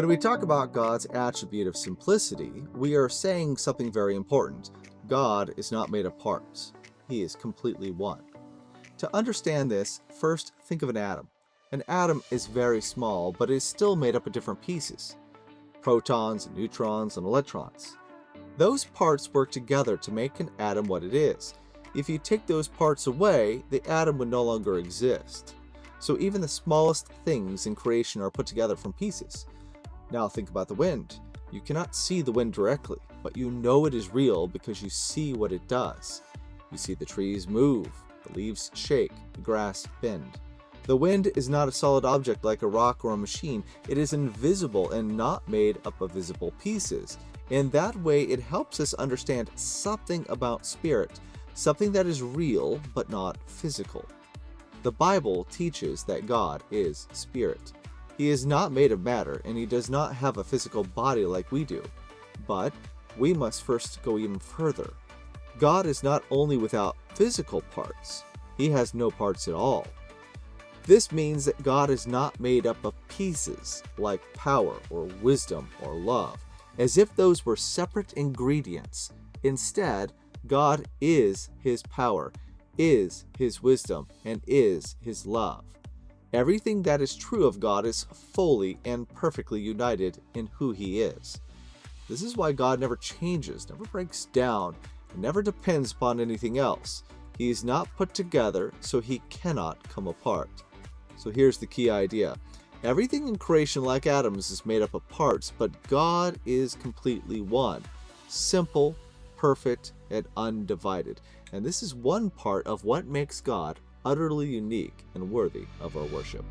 When we talk about God's attribute of simplicity, we are saying something very important. God is not made of parts. He is completely one. To understand this, first think of an atom. An atom is very small, but is still made up of different pieces. Protons, neutrons, and electrons. Those parts work together to make an atom what it is. If you take those parts away, the atom would no longer exist. So even the smallest things in creation are put together from pieces. Now think about the wind. You cannot see the wind directly, but you know it is real because you see what it does. You see the trees move, the leaves shake, the grass bend. The wind is not a solid object like a rock or a machine. It is invisible and not made up of visible pieces. In that way, it helps us understand something about spirit, something that is real but not physical. The Bible teaches that God is spirit. He is not made of matter, and he does not have a physical body like we do. But we must first go even further. God is not only without physical parts, he has no parts at all. This means that God is not made up of pieces like power or wisdom or love, as if those were separate ingredients. Instead, God is his power, is his wisdom, and is his love. Everything that is true of God is fully and perfectly united in who he is. This is why God never changes, never breaks down, and never depends upon anything else. He is not put together, so he cannot come apart. So here's the key idea. Everything in creation, like atoms, is made up of parts, but God is completely one, simple, perfect, and undivided. And this is one part of what makes God utterly unique and worthy of our worship.